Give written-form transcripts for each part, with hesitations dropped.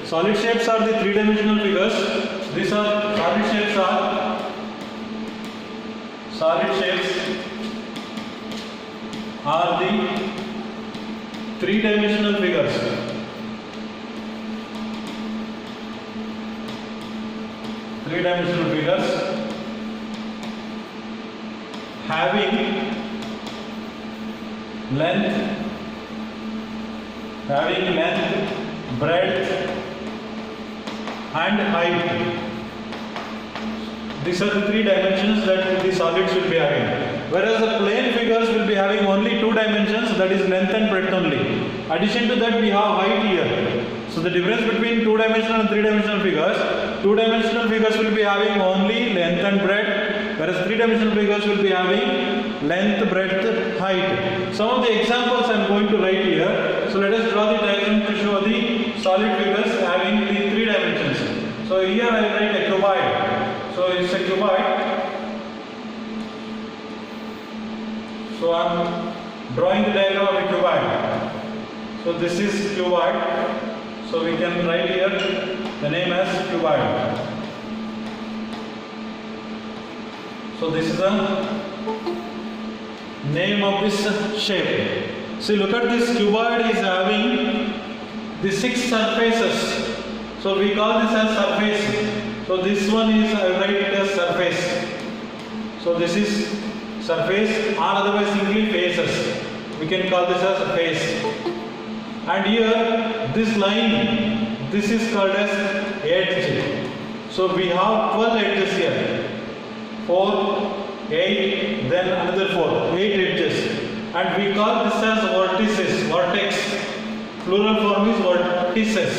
Solid shapes are the three-dimensional figures. These are solid shapes are the three-dimensional figures. Three-dimensional figures having length, breadth and height. These are the three dimensions that the solids will be having. Whereas the plane figures will be having only two dimensions, that is length and breadth only. Addition to that we have height here. So the difference between two-dimensional and three-dimensional figures, two-dimensional figures will be having only length and breadth, whereas three-dimensional figures will be having length, breadth, height. Some of the examples I am going to write here. So let us draw the diagram to show the solid figures having the three dimensions. So here I will write a cuboid. So it's a cuboid. So I am drawing the diagram of a cuboid. So this is cuboid. So we can write here the name as cuboid. So this is the name of this shape. See, look at this cuboid is having the 6 surfaces. So we call this as surface. So this one is, I write it as surface. So this is surface, or otherwise simply faces. We can call this as a face. And here this line, this is called as edge. So we have 12 edges here. 4, 8, then another 4, 8 edges. And we call this as vertices, vertex. Plural form is vertices.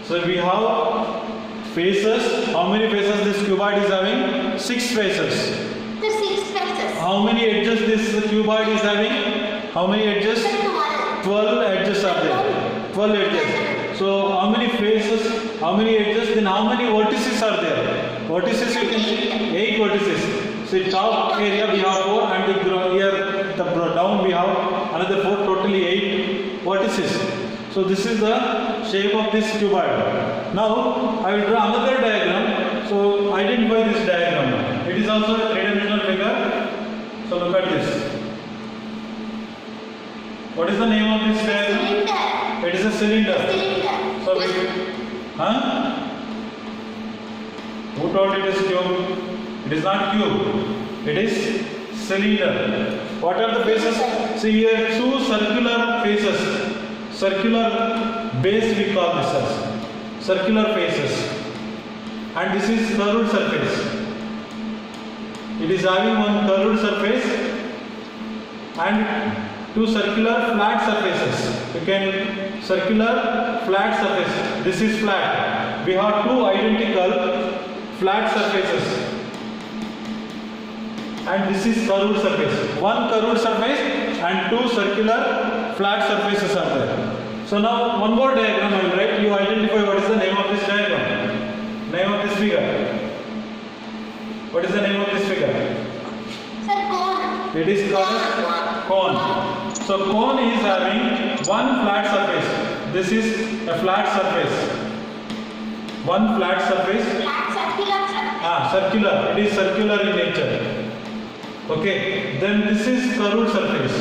So we have faces. How many faces this cuboid is having? 6 faces. The 6 faces. How many edges this cuboid is having? How many edges? 12 edges are there. 12 edges. So how many faces? How many edges? Then how many vertices are there? Vertices you can see 8 vertices. So top area we have 4 and here the down we have another 4, totally 8 vertices. So this is the shape of this cuboid. Now I will draw another diagram. So identify this diagram. It is also a three-dimensional figure. So look at this. What is the name of this diagram? Cylinder. It is a cylinder. Cylinder. So we, who told it is cube? It is not cube. It is cylinder. What are the faces? See here, 2 circular faces. Circular base we call this as. Circular faces. And this is curved surface. It is having one curved surface and 2 circular flat surfaces. You can circular flat surface. This is flat. We have 2 identical flat surfaces. And this is curved surface. 1 curved surface and 2 circular flat surfaces are there. So now one more diagram I will write. You identify what is the name of this diagram. Name of this figure. What is the name of this figure? Sir, cone. It is called as cone. So cone is having 1 flat surface. This is a flat surface. 1 flat surface. Flat circular surface. Circular. It is circular in nature. Okay. Then this is curved surface.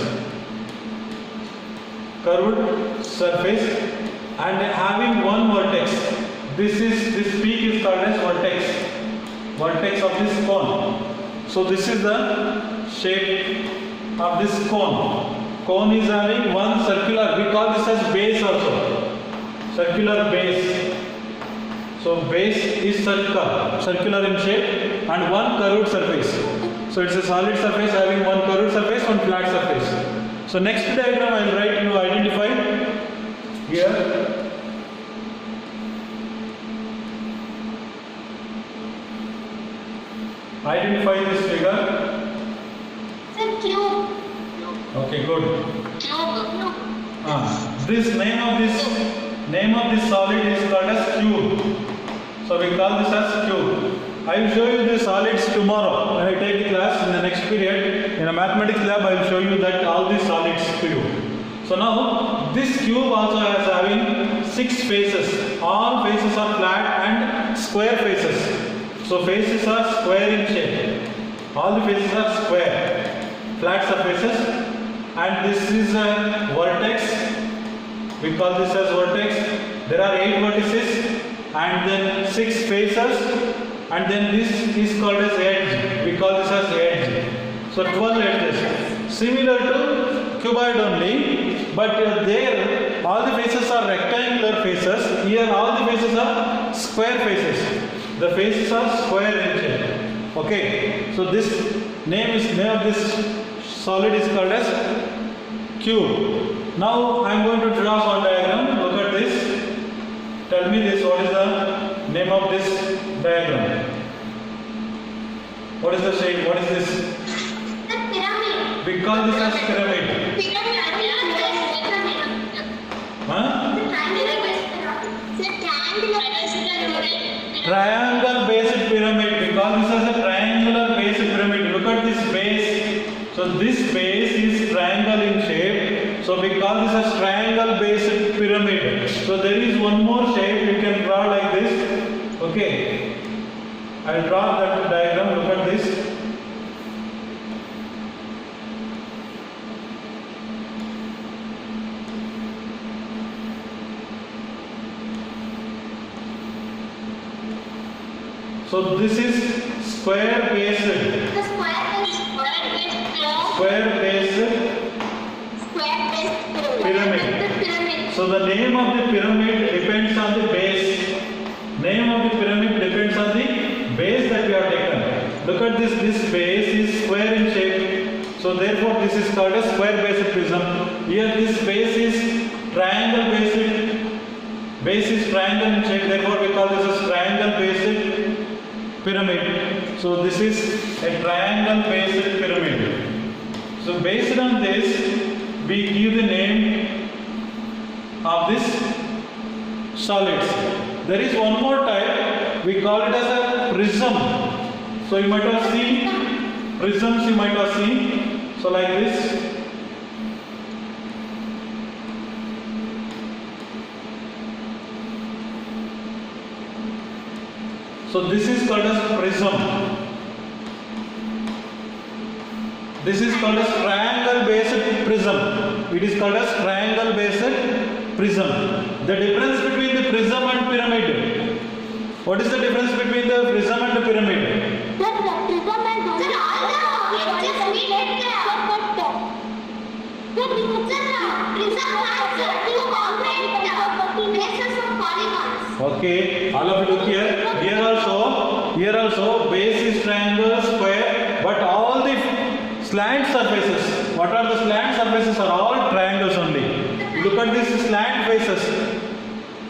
Curved surface and having 1 vertex. This peak is called as vertex. Vertex of this cone. So this is the shape of this cone. Cone is having 1 circular. We call this as base also. Circular base. So base is circular in shape and 1 curved surface. So it's a solid surface having 1 curved surface, 1 flat surface. So next diagram I will write you identify here. Identify this figure. Sir, cube. Okay, good. Cube. This name of this solid is called as cube. So we call this as cube. I will show you the solids tomorrow when I take the class in the next period. In a mathematics lab, I will show you that all these solids to you. So So now this cube also has having 6 faces. All faces are flat and square faces. So faces are square in shape. All the faces are square, flat surfaces. And this is a vertex. We call this as vertex. There are 8 vertices and then 6 faces. And then this is called as edge. We call this as edge. So 12 edges. Similar to cuboid only, but there all the faces are rectangular faces. Here all the faces are square faces. The faces are square in shape. Okay. So this name of this solid is called as cube. Now I am going to draw one diagram. Look at this. Tell me this. What is the name of this diagram? What is the shape? What is this? The pyramid. We call this as pyramid. Huh? Triangle based pyramid. We call this as a triangular based pyramid. Look at this base. So this base is triangle in shape. So we call this as triangle based pyramid. So there is one more shape you can draw like this. Okay. I will draw that diagram. Look at this. So this is square based pyramid. So the name of the pyramid depends on the base. Name of the pyramid depends on the base that we have taken. Look at this. This base is square in shape. So therefore this is called a square based prism. Here this base is triangle based. Base is triangle in shape. Therefore we call this as triangle based pyramid. So this is a triangle based pyramid. So based on this we give the name of this solids. There is one more type. We call it as a prism. So you might have seen prisms. You might have seen. So like this. So this is called as prism. This is called as triangle based prism. It is called as triangle based prism. The difference between the prism and pyramid. What is the difference between the prism and the pyramid? The prism and okay, all of you look here. Here also base is triangle, square, but all the slant surfaces. What are the slant surfaces? Are all triangles only. Look at these slant faces.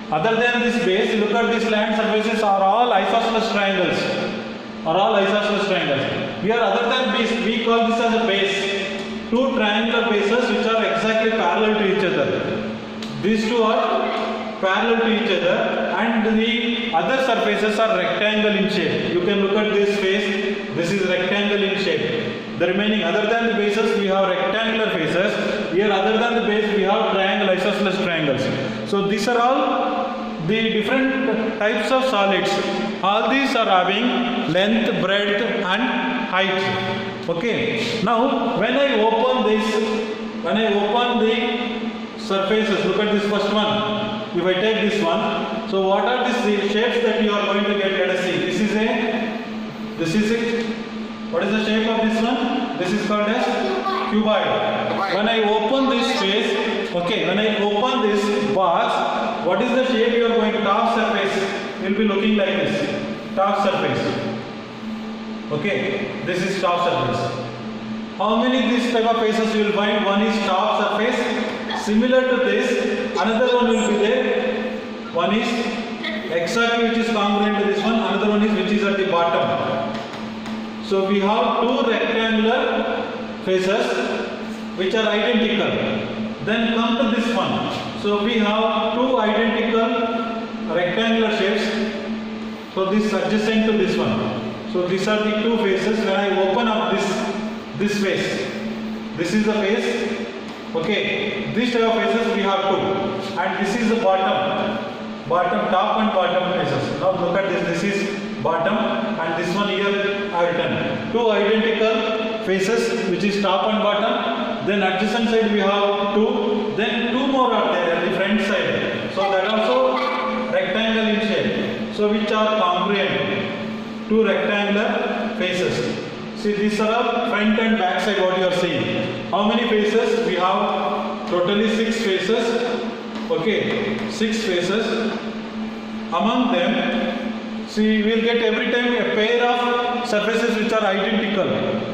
Other than this base, look at these slant surfaces are all isosceles triangles. Here, other than this, we call this as a base. Two triangular bases which are exactly parallel to each other. These two are parallel to each other, and the other surfaces are rectangle in shape. You can look at this face. This is rectangle in shape. The remaining, other than the bases, we have rectangular faces. Here, other than the base, we have triangle, isosceles triangles. So these are all the different types of solids. All these are having length, breadth and height. Okay. Now when I open the surfaces, look at this first one. If I take this one, so what are the shapes that you are going to get? Let us see. This is it. What is the shape of this one? This is called as cuboid. When I open this space, okay, when I open this box, what is the shape you are going to? Top surface will be looking like this. Top surface. Okay, this is top surface. How many these type of faces you will find? One is top surface. Similar to this, another one will be there. One is exactly which is congruent to this one. Another one is which is at the bottom. So we have two rectangular faces which are identical. Then come to this one. So we have two identical rectangular shapes. So this adjacent to this one. So these are the two faces. When I open up this face, this is the face. Okay. these type of faces we have two, and this is the bottom, top and bottom faces. Now look at this. This is bottom, and this one here I have written two identical faces, which is top and bottom. Then adjacent side we have two. Then two more are there at the front side. So that also rectangle in shape. So which are congruent, two rectangular faces. See, these are front and back side what you are seeing. How many faces? We have totally 6 faces. Okay, 6 faces. Among them, see, we will get every time a pair of surfaces which are identical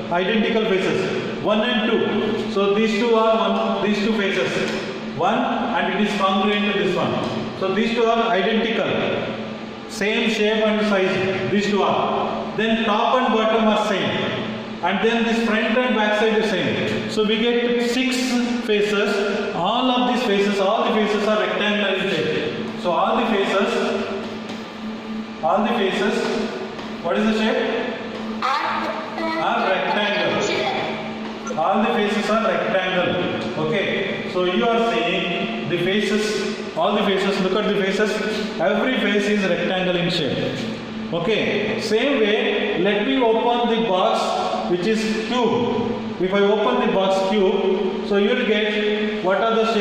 faces, 1 and 2. So these two faces, 1, and it is congruent to this one. So these two are identical, same shape and size, these two are. Then top and bottom are same, and then this front and back side is same. So we get 6 faces. All of these faces, all the faces are rectangular in shape. So all the faces, what is the shape? Are rectangle. All the faces are rectangle. Okay. So you are saying the faces, all the faces, look at the faces, every face is rectangle in shape. Okay. Same way, let me open the box which is cube. If I open the box cube, so you will get what is the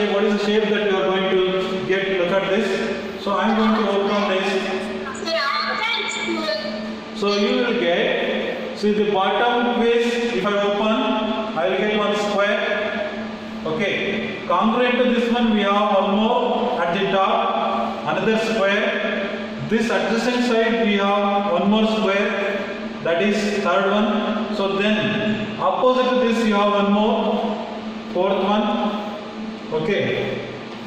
shape that you are going to get. Look at this. So I am going to open this. So you will get, see the bottom face, if I open, I will get one square. Okay. Congruent to this one, we have one more at the top, another square. This adjacent side, we have one more square, that is third one. So then, opposite to this, you have one more, fourth one. Okay.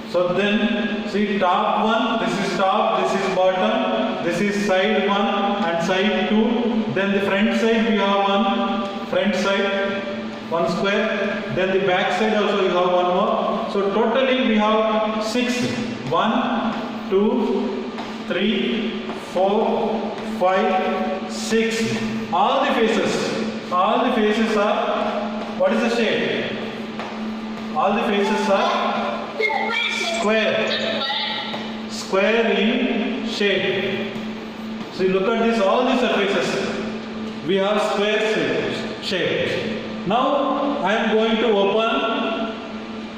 So then, see top one, this is top, this is bottom, this is side 1 and side 2. Then the front side we have one, front side, one square. Then the back side also you have one more. So totally we have 6. 1, 2, 3, 4, 5, 6. All the faces are, what is the shape? All the faces are square in shape. So you look at this, all these surfaces, we have square shape. Now I am going to open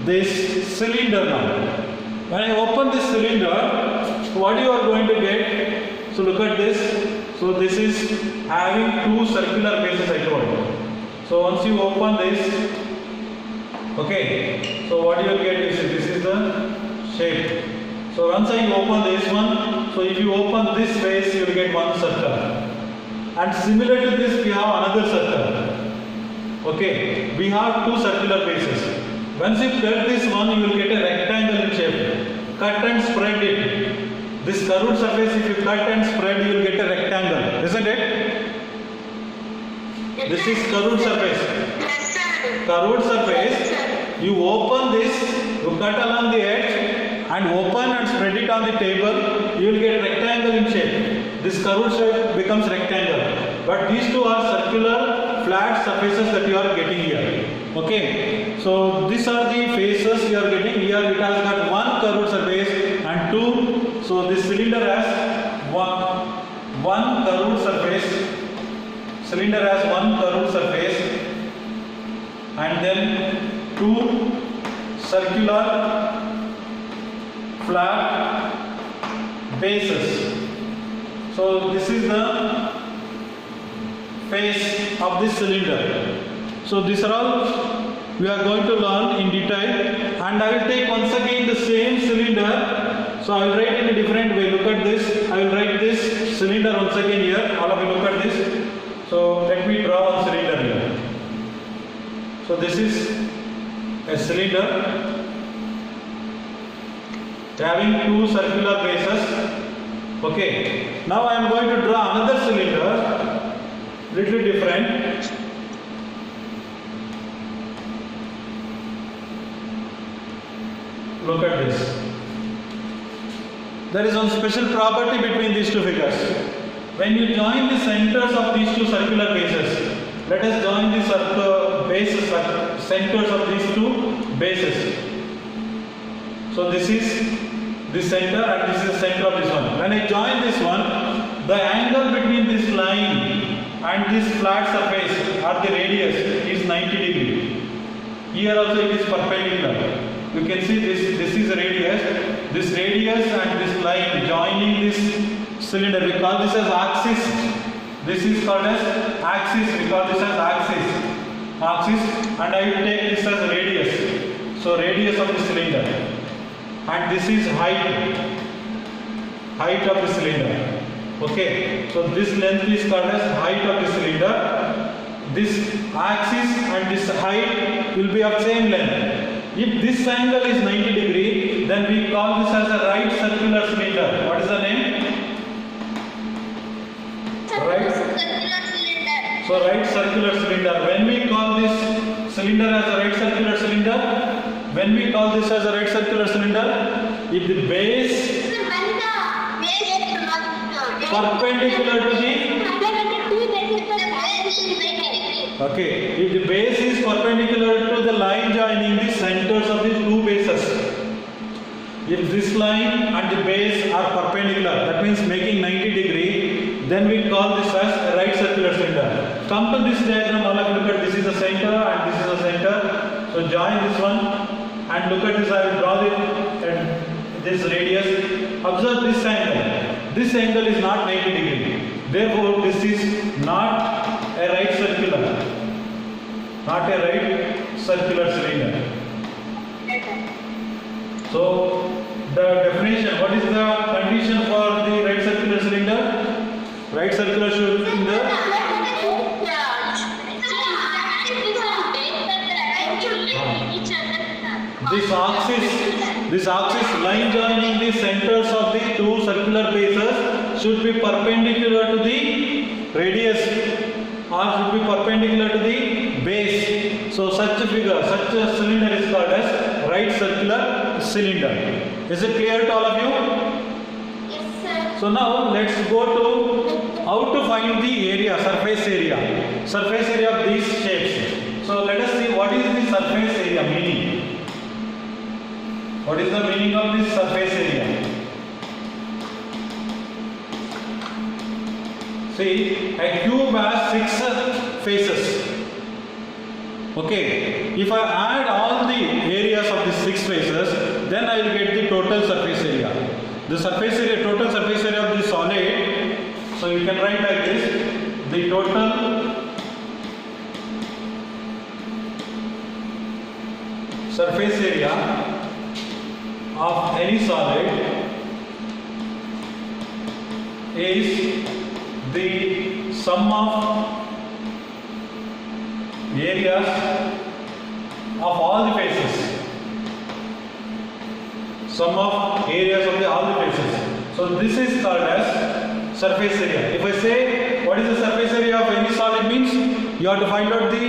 this cylinder now. When I open this cylinder, what you are going to get? So look at this. So this is having 2 circular faces I told you. So once you open this, okay, so what you will get is this is the shape. So once I open this one, so if you open this face, you will get one circle. And similar to this, we have another circle. Okay, we have 2 circular faces. Once you cut this one, you will get a rectangle in shape. Cut and spread it. This curved surface, if you cut and spread, you will get a rectangle, isn't it? This is curved surface. Curved surface, you open this, you cut along the edge, and open and spread it on the table, you will get rectangle in shape. This curved shape becomes rectangle. But these two are circular flat surfaces that you are getting here. Okay. So these are the faces you are getting here. It has got one curved surface and 2. So this cylinder has one curved surface. Cylinder has one curved surface and then 2 circular flat bases. So this is the face of this cylinder. So these are all we are going to learn in detail, and I will take once again the same cylinder. So I will write in a different way. Look at this. I will write this cylinder once again here. All of you look at this. So let me draw one cylinder here. So this is a cylinder having 2 circular bases. Okay. Now I am going to draw another cylinder, little different. Look at this. There is one special property between these 2 figures. When you join the centers of these 2 circular bases, let us join the centers of these 2 bases. So this is the center and this is the center of this one. When I join this one, the angle between this line and this flat surface or the radius is 90 degree. Here also it is perpendicular. You can see this is a radius. This radius and this line joining this cylinder, we call this as axis. This is called as axis. We call this as axis. And I will take this as radius. So radius of the cylinder. And this is height of the cylinder. Okay. So this length is called as height of the cylinder. This axis and this height will be of same length. If this angle is 90 degree, then we call this as a right circular cylinder. What is the name? Right. So right circular cylinder. When we call this cylinder as a right circular cylinder, if the base perpendicular to the if the base is perpendicular to the line joining the centers of these two bases, if this line and the base are perpendicular, that means making 90 degree, then we call this as a right circular cylinder. Come to this diagram, all of you look at this is the center and this is the center. So join this one and look at this. I will draw this radius. Observe this angle. This angle is not 90 degree. Therefore, this is not a right circular cylinder. So the definition, what is the condition for the right circular cylinder? Right circular cylinder. This axis line joining the centers of the two circular bases should be perpendicular to the radius or should be perpendicular to the base. So such a cylinder is called as right circular cylinder. Is it clear to all of you? Yes, sir. So now let's go to how to find the area, surface area of these shapes. So let us see what is the surface area meaning. What is the meaning of this surface area? See, a cube has 6 faces. Okay, if I add all the areas of the 6 faces, then I will get the total surface area. The surface area, total surface area of the solid. So you can write like this: the total surface area of any solid is the sum of areas of all the faces. Sum of areas of all the faces. So this is called as surface area. If I say what is the surface area of any solid means, you have to find out the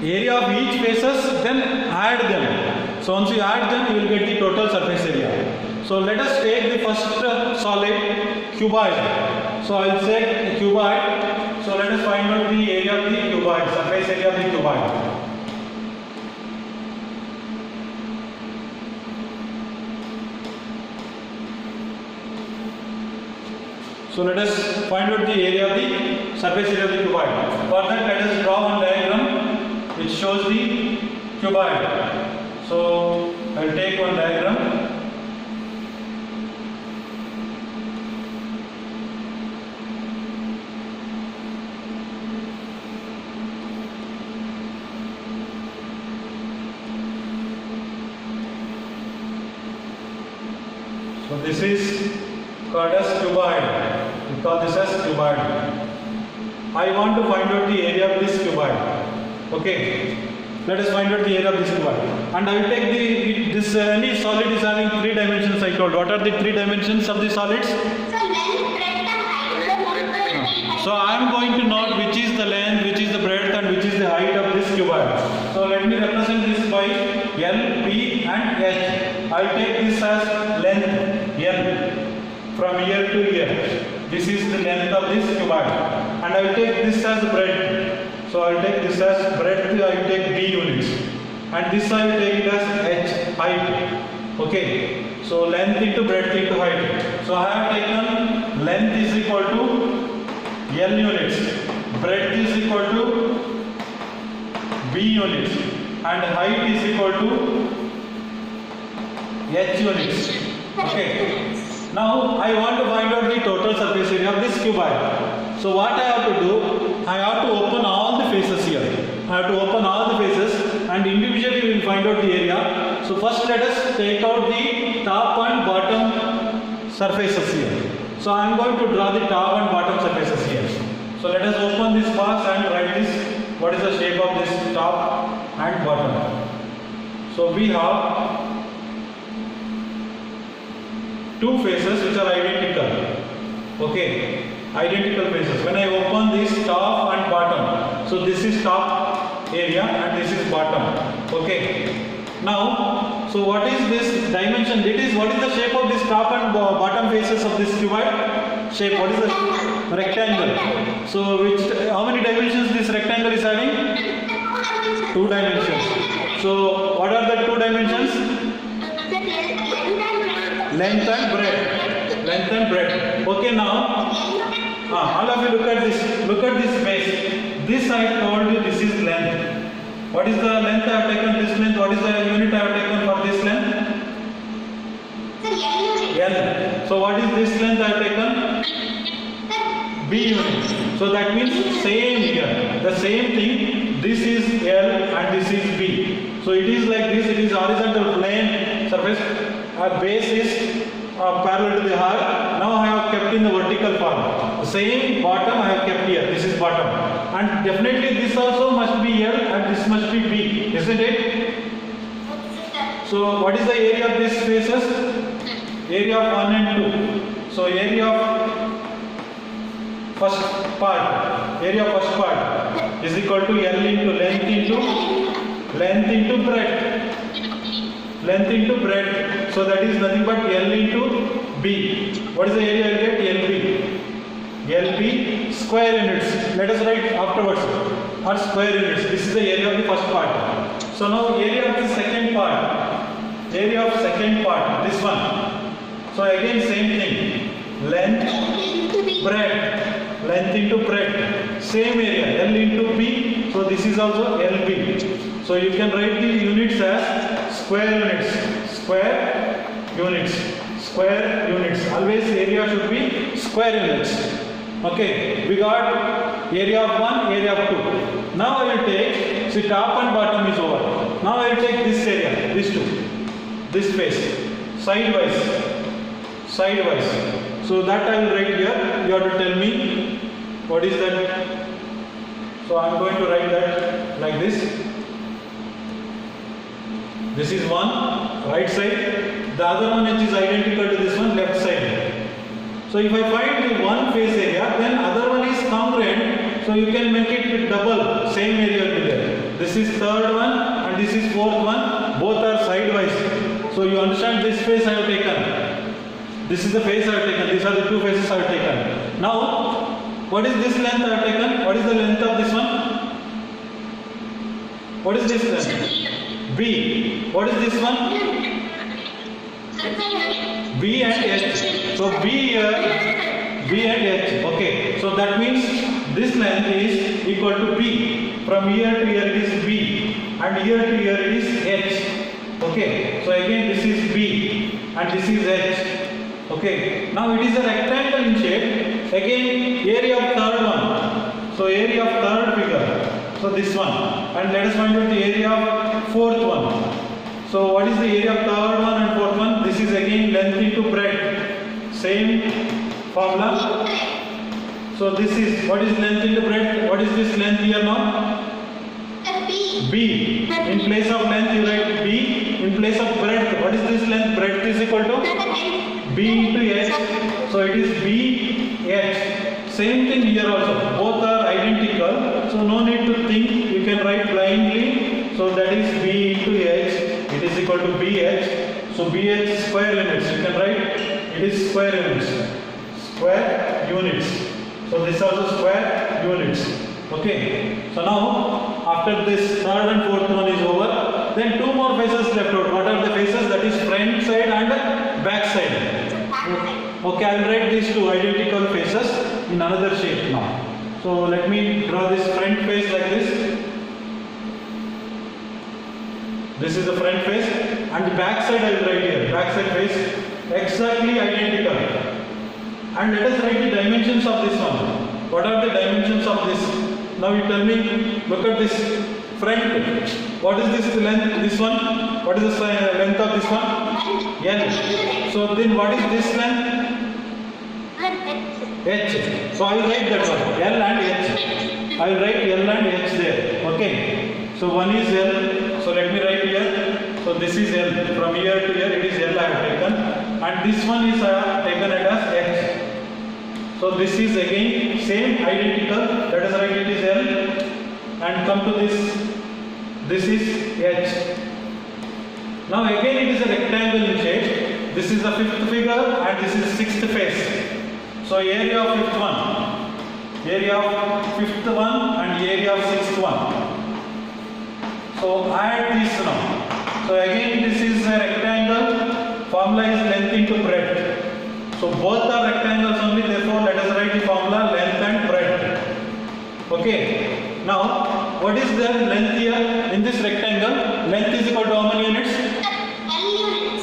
area of each faces, then add them. So once you add them, you will get the total surface area. So let us take the first solid, cuboid. So I will say cuboid. So let us find out the area of the cuboid, surface area of the cuboid. So let us find out the area of the surface area of the cuboid. For that, let us draw one diagram which shows the cuboid. So I will take one diagram. So this is called as cuboid. We call this as cuboid. I want to find out the area of this cuboid. Okay. Let us find out the area of this cuboid. And I will take this any solid is having 3 dimensions. I told. What are the 3 dimensions of the solids? So length, breadth and height. So I am going to note which is the length, which is the breadth, and which is the height of this cuboid. So let me represent this by L, P, and H. I will take this as length L from here to here. This is the length of this cuboid. And I will take this as breadth. So I will take this as breadth, I will take B units. And this I will take it as H, height. Okay, so length into breadth into height. So I have taken length is equal to L units, breadth is equal to B units, and height is equal to H units. Okay. Now I want to find out the total surface area of this cuboid. So what I have to do, I have to open all the faces here. I have to open all the faces and individually we will find out the area. So first let us take out the top and bottom surfaces here. So I am going to draw the top and bottom surfaces here. So let us open this box and write this. What is the shape of this top and bottom? So we have two faces which are identical. Okay, identical faces. When I open this top and bottom, so this is top area and this is bottom. Okay. Now, so what is this dimension? What is the shape of this top and bottom faces of this cuboid? Shape. What is the rectangle? So how many dimensions this rectangle is having? 2 dimensions. So what are the 2 dimensions? Length and breadth. Length and breadth. Okay, now all of you look at this. Look at this face. This I told you this is length. What is the length I have taken? This length. What is the unit I have taken for this length? L. So what is this length I have taken? B unit. So that means same here. The same thing. This is L and this is B. So it is like this. It is horizontal plane surface. Our base is parallel to the heart. Now I have kept in the vertical form. The same bottom I have kept here. This is bottom. And definitely this also must be L and this must be B. Isn't it? So what is the area of these faces? Area of 1 and 2. So area of first part is equal to L into length into breadth. Length into breadth. So that is nothing but L into B. What is the area I will get? LB. LB square units. Let us write afterwards. Or square units. This is the area of the first part. So now area of the second part. Area of second part. This one. So again same thing. Length, breadth. Length into breadth. Same area. L into B. So this is also LB. So you can write the units as square units. Square units. Square units. Always area should be square units. Okay. We got area of 1, area of 2. Now I will take, see top and bottom is over. Now I will take this area, these two. This face. Sidewise. Sidewise. So that I will write here. You have to tell me what is that. So I am going to write that like this. This is one, right side. The other one which is identical to this one, left side. So if I find the one face area, then other one is congruent. So you can make it double, same area will be there. This is third one and this is fourth one. Both are sidewise. So you understand this face I have taken. This is the face I have taken. These are the two faces I have taken. Now, what is this length I have taken? What is the length of this one? What is this length? B. What is this one? B and H. So B here, B and H. Okay. So that means this length is equal to B. From here to here it is B. And here to here it is H. Okay. So again this is B. And this is H. Okay. Now it is a rectangle in shape. Again area of third one. So area of third figure. So this one. And let us find out the area of fourth one. So what is the area of third one and fourth one? This is again length into breadth. Same formula. So this is, what is length into breadth? What is this length here now? B. In place of length you write B. In place of breadth, what is this length? Breadth is equal to B into H. So it is B, H. Same thing here also. Both are identical. So no need to think. You can write blindly. So that is B into H. It is equal to BH. So BH square units. You can write it is square units. Square units. So this is also square units. Okay. So now after this third and fourth one is over, Then two more faces left out. What are the faces? That is front side and back side. Okay, I will write these two identical faces in another shape now. So let me draw this front face like this. This is the front face, and the back side I will write here. Back side face exactly identical. And let us write the dimensions of this one. What are the dimensions of this? Now you tell me. Look at this front. What is this length? This one. What is the length of this one? L. So then what is this length? H. So I will write that one. L and H. I will write L and H there. Okay. So one is L. So let me write here. So this is L. From here to here it is L I have taken. And this one is taken as H. So this is again same identical. Let us write it is L. And come to this. This is H. Now again it is a rectangle in shape. This is the fifth figure and this is sixth face. So area of fifth one, area of fifth one and area of sixth one. So add this now. So again this is a rectangle. Formula is length into breadth. So both are rectangles only. Therefore let us write the formula length and breadth. Okay. Now what is the length here in this rectangle? Length is equal to how many units?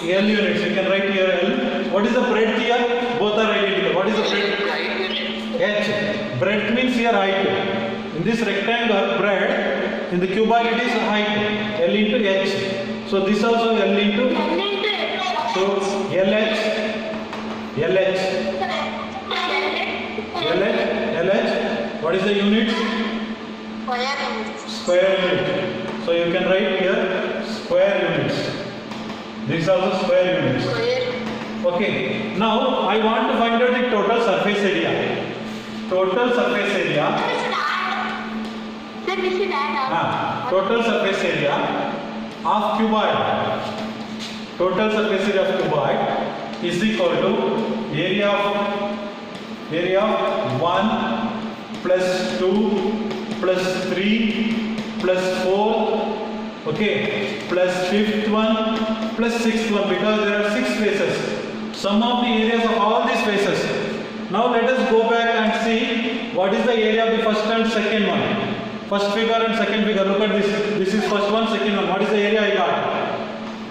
L units. You can write here L. What is the breadth here? Both are identical. What is the breadth? H. Breadth means here height. In this rectangle, breadth, in the cuboid it is height. L into H. So this also L into. So LH. LH. LH. LH. What is the unit? Square unit. So you can write here square units. These are the square units. Okay. Now I want to find out the total surface area. Total surface area. Total surface area of cuboid. Total surface area of cuboid is equal to area of 1 plus 2 plus 3 plus 4. Okay, plus fifth one plus sixth one, because there are 6 faces. Sum of the areas of all these faces. Now let us go back and see what is the area of the first and second one. First figure and second figure. Look at this. This is first one, second one. What is the area I got?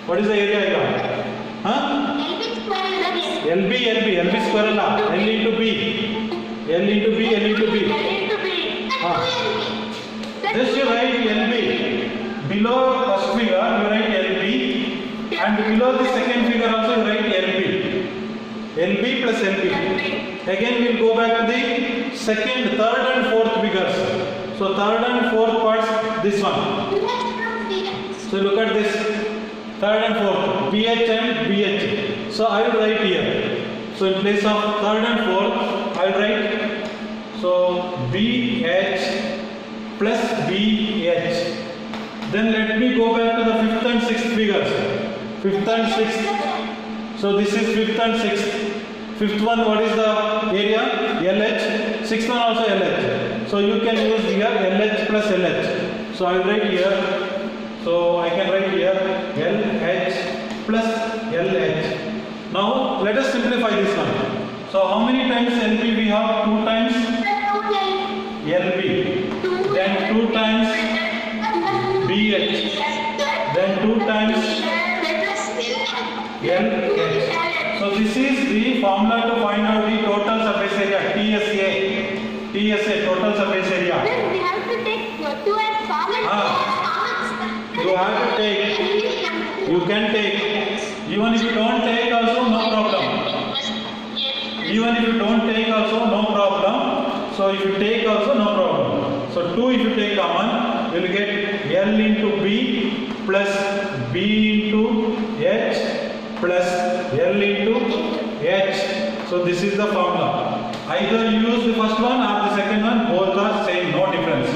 What is the area I got? Huh? LB square la. L into B. L into B, L into B. Just you write LB. Below first figure you write LB, and below the second figure also you write LB. LB plus LB. Again we will go back to the second, third and fourth figures. So third and fourth parts, this one. So look at this. Third and fourth, BH and BH. So I will write here. So in place of third and fourth, I will write. So BH plus BH. Then let me go back to the fifth and sixth figures. Fifth and sixth. So this is fifth and sixth. Fifth one, what is the area? LH. Sixth one also LH. So you can use here LH plus LH. So I will write here. So I can write here LH plus LH. Now let us simplify this one. So how many times LB we have? 2 times LB. Then 2 times BH, then 2 times LH. So this is the formula to find out the total surface area, TSA. TSA, total surface area. Then we have to take 2 as common. You have to take. You can take. Even if you don't take also, no problem. Even if you don't take also, no problem. So if you take also, no problem. So 2 if you take common, you will get L into B plus B into H plus L into H. So this is the formula. Either you use the first one or the second one, both are same, no difference.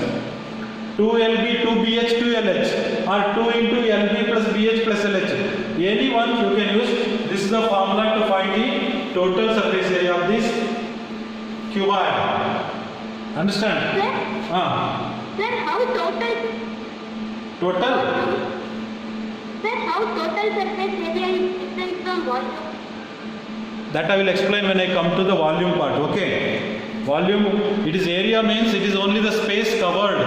2LB, 2BH, 2LH, or 2 into LB plus BH plus LH. Any one you can use. This is the formula to find the total surface area of this cuboid. Understand? Then how total? Total? Sir, how total surface area is different from volume? That I will explain when I come to the volume part. Okay. Volume, it is area means it is only the space covered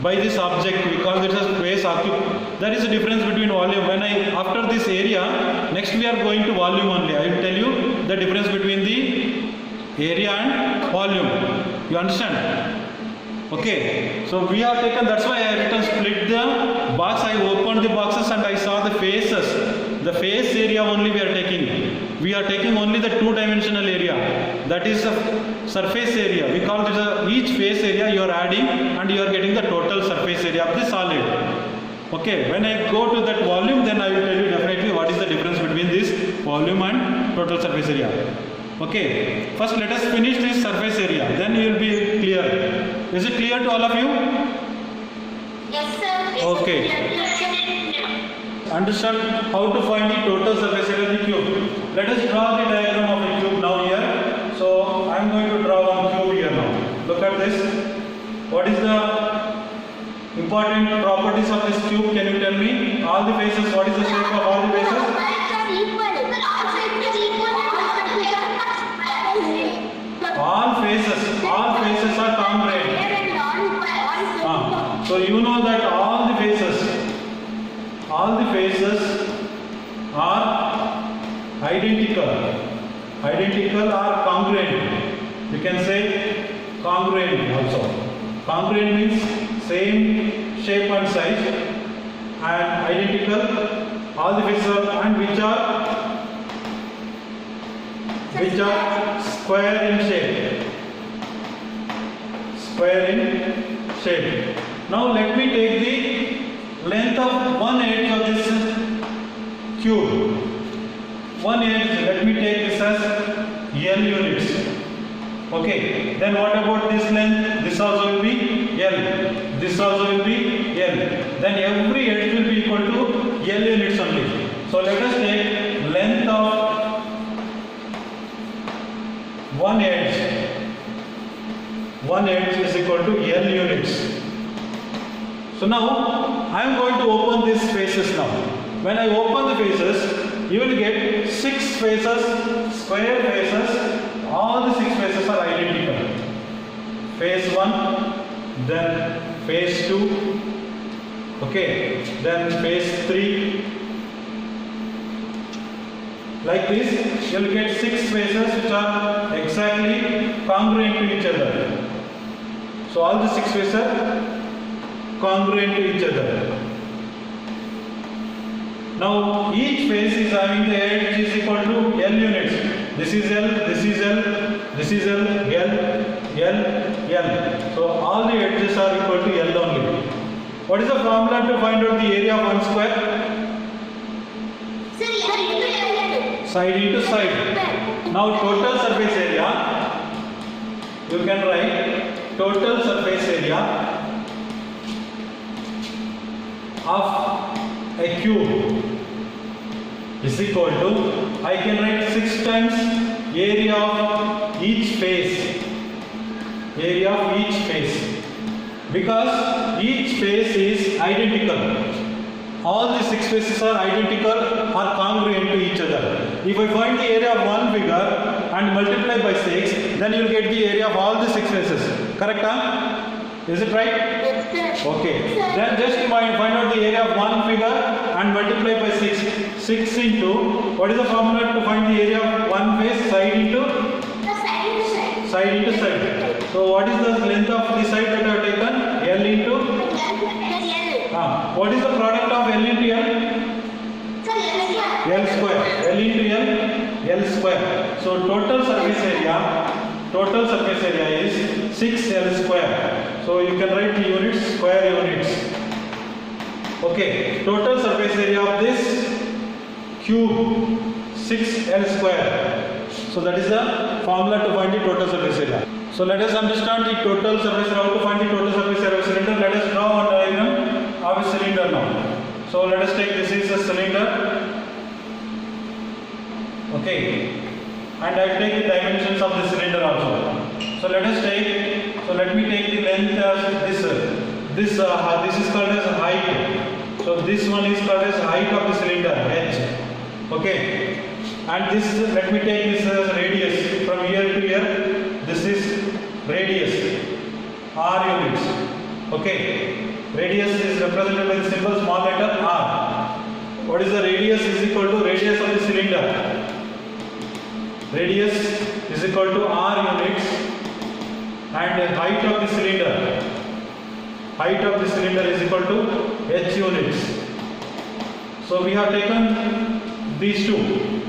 by this object. We call it as space occupied. That is the difference between volume. When I after this area, next we are going to volume only. I will tell you the difference between the area and volume. You understand? Okay. So we have taken. That's why I written split the box. I opened the boxes and I saw the faces. The face area only we are taking. We are taking only the two-dimensional area. That is the surface area. We call it each face area you are adding and you are getting the total surface area of the solid. Okay. When I go to that volume, then I will tell you definitely what is the difference between this volume and total surface area. Okay. First, let us finish this surface area. Then you will be clear. Is it clear to all of you? Yes, sir. Okay. Understand how to find the total surface area of the cube. Let us draw the diagram of a cube now here. So I am going to draw one cube here now. Look at this. What is the important properties of this cube? Can you tell me? All the faces. What is the shape of all the faces? All sides are equal. All sides are equal. All faces are congruent. So you know that all the faces are identical or congruent. You can say congruent also. Congruent means same shape and size and identical. All the faces are and which are square in shape. Now let me take the length of one edge of this cube. One edge, let me take this as L units. Okay, then what about this length? This also will be L. This also will be L. Then every edge will be equal to L units only. So let us take length of one edge. One edge is equal to L units. So now I am going to open these faces now. When I open the faces, you will get 6 faces, square faces. All the 6 faces are identical. Face 1, then face 2, okay, then face 3. Like this, you will get 6 faces which are exactly congruent to each other. So all the 6 faces are congruent to each other. Now each face is having the edge is equal to L units. This is L, this is L, this is L, L, L, L. So all the edges are equal to L only. What is the formula to find out the area of one square? Side into side. Now total surface area, you can write total surface area of a cube is equal to, I can write 6 times area of each face. Area of each face. Because each face is identical. All the 6 faces are identical or congruent to each other. If I find the area of one figure and multiply by 6, then you will get the area of all the 6 faces. Correct? Is it right? Yes, sir. Okay. Then just find out the area of one figure and multiply by 6. 6 into, what is the formula to find the area of one face? Side into? Side into side. So what is the length of the side that I have taken? L into? What is the product of L into L? L square. L into L square. So total surface area is 6L square. So you can write the units, square units. Okay, total surface area of this cube 6L square. So that is the formula to find the total surface area. So let us understand the total surface area. How to find the total surface area of a cylinder? Let us draw a diagram of a cylinder now. So let us take, this is a cylinder. Okay, and I will take the dimensions of the cylinder also. So let us take, so let me take the length as this is called as height. So So this one is called as height of the cylinder, h. Okay. And this, let me take this as radius from here to here. This is radius, r units. Okay. Radius is represented by the symbol small letter r. What is the radius? Is equal to radius of the cylinder. Radius is equal to r units, and the height of the cylinder. Height of the cylinder is equal to h units. So we have taken these two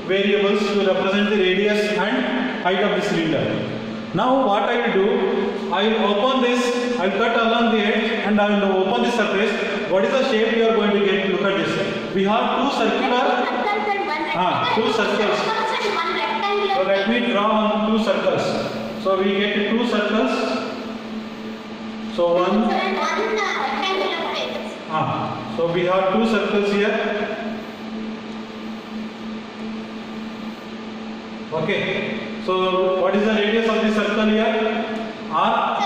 variables to represent the radius and height of the cylinder. Now what I will do, I will open this, I will cut along the edge and I will open the surface. What is the shape you are going to get? Look at this. We have two circular, two circles. So let me draw on two circles. So we get two circles. So one. So we have two circles here. Okay. So what is the radius of the circle here? R.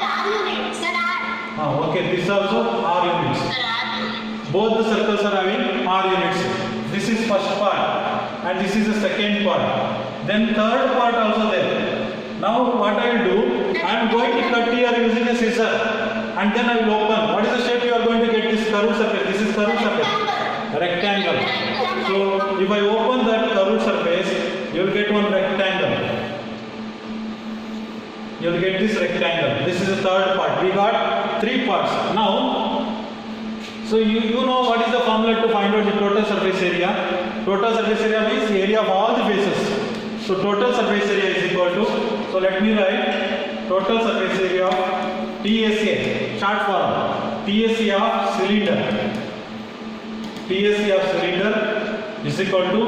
Okay. This also R units. Both the circles are having R units. This is first part, and this is the second part. Then third part also there. Now what I will do, I am going to cut here using a scissor, and then I will open. What is the shape you are going to get? This curved surface. This is curved surface. Rectangle. So if I open that curved surface, you will get one rectangle. You will get this rectangle. This is the third part. We got three parts. Now, so you know what is the formula to find out the total surface area? Total surface area means the area of all the faces. So total surface area is equal to, so let me write total surface area of TSA, short form, TSA of cylinder. TSA of cylinder is equal to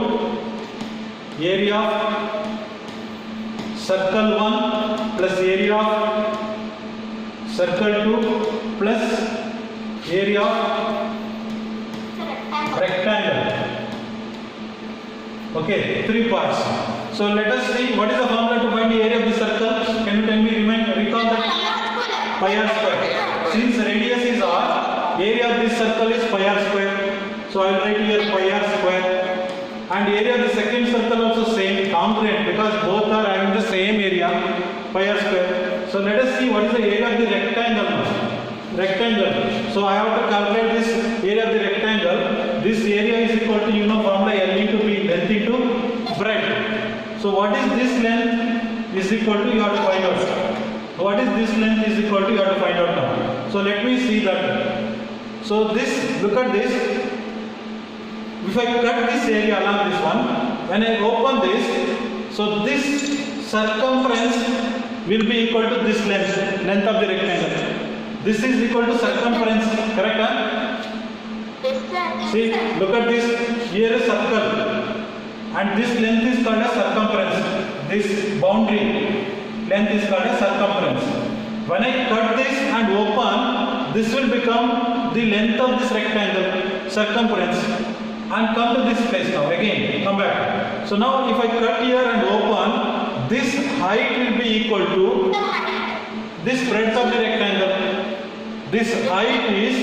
area of circle 1 plus area of circle 2 plus area of rectangle. Okay, three parts. So let us see what is the formula to find the area of the circle. Can you tell me, recall that? Pi r square. Since radius is r, area of this circle is pi r square. So I will write here pi r square. And area of the second circle also same, congruent, because both are having the same area, pi r square. So let us see what is the area of the rectangle. Rectangle. So I have to calculate this area of the rectangle. This area is equal to, formula L into B, length into breadth. So what is this length is equal to, you have to find out. What is this length is equal to, you have to find out now. So let me see that. So this, look at this. If I cut this area along this one, when I open this, so this circumference will be equal to this length of the rectangle. This is equal to circumference, correct? See, look at this. Here is circle, and this length is called as circumference. This boundary length is called as circumference. When I cut this and open, this will become the length of this rectangle, circumference. And come to this place now, again, come back. So now if I cut here and open, this height will be equal to this breadth of the rectangle. This height is,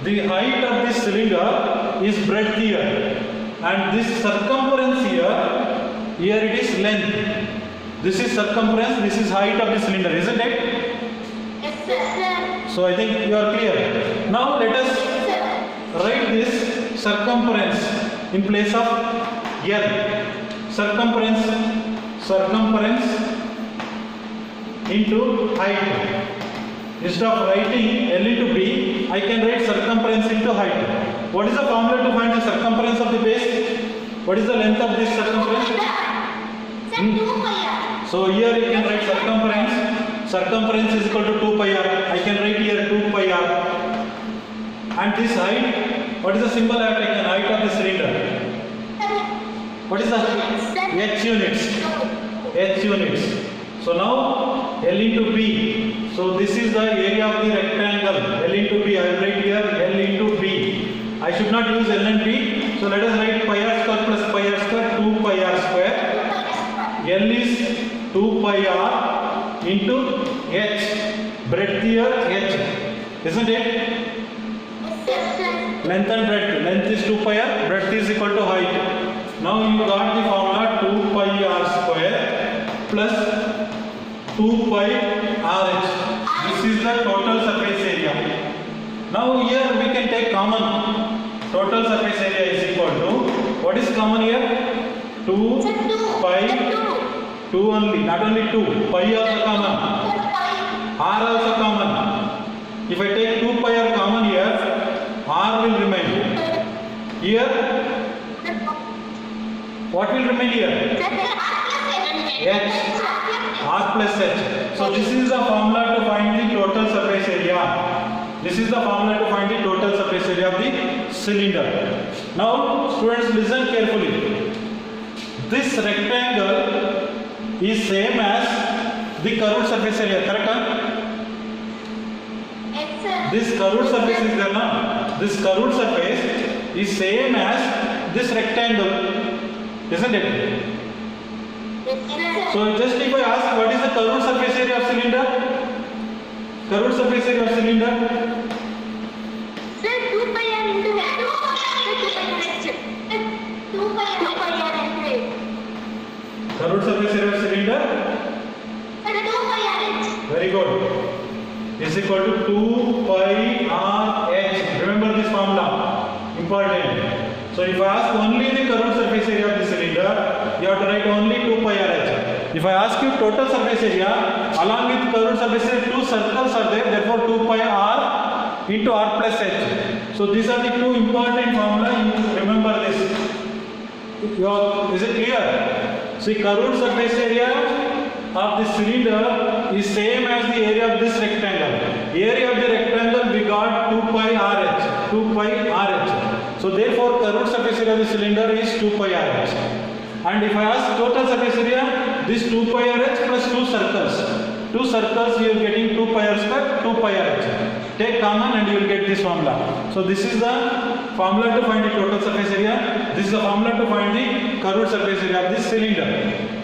the height of this cylinder is breadth here. And this circumference here it is length. This is circumference, this is height of the cylinder, isn't it? Yes, sir. So I think you are clear. Now let us write this circumference in place of L. Circumference into height. Instead of writing L into B, I can write circumference into height. What is the formula to find the circumference of the base? What is the length of this circumference? So here you can write circumference. Circumference is equal to 2 pi r. I can write here 2 pi r. And this height, what is the symbol I have taken? Height of the cylinder. What is the H units? H units. So now L into B. So this is the area of the rectangle. L into B. I will write here L into B. I should not use L and B. So let us write pi r square plus pi r square, 2 pi r square. L is 2 pi r into H. Breadth here H. Isn't it? Yes, sir. length and breadth. Length is 2 pi r, breadth is equal to height. Now you got the formula 2 pi r square plus 2 pi rh. This is the total surface area. Now here we can take common. Total surface area is equal to, what is common here? 2 Sir, 2. pi, Sir, 2 only, not only 2, pi also common, 2. Sir, 5. r also common. If I take 2 pi r common here, r will remain. Here, Sir, what will remain here? H. R plus H. So this is the formula to find the total surface area. This is the formula to find the total surface area of the cylinder. Now students listen carefully. This rectangle is same as the curved surface area, correct? Yes, sir. This curved surface is there na? This curved surface is same as this rectangle, isn't it? Yes, sir. So just if I ask what is the curved surface area of cylinder? Curved surface area of cylinder? Sir, 2 pi r into H. Sir, 2 pi r H. 2 pi r into H. Curved surface area of cylinder? Sir, 2 pi r H. Very good. Is equal to 2 pi r h. Remember this formula. Important. So if I ask only the curved surface area of the cylinder, you have to write only 2 pi r h. If I ask you total surface area, along with curved surface area, two circles are there, therefore 2 pi r into r plus h. So these are the two important formula. You remember this. Is it clear? See, curved surface area of the cylinder is same as the area of this rectangle. Area of the rectangle we got 2 pi rh. 2 pi rh. So therefore curved surface area of the cylinder is 2 pi rh. And if I ask total surface area, this 2 pi rh plus 2 circles. 2 circles you are getting 2 pi r square, 2 pi rh. Take common and you will get this formula. So this is the formula to find the total surface area. This is the formula to find the curved surface area of this cylinder.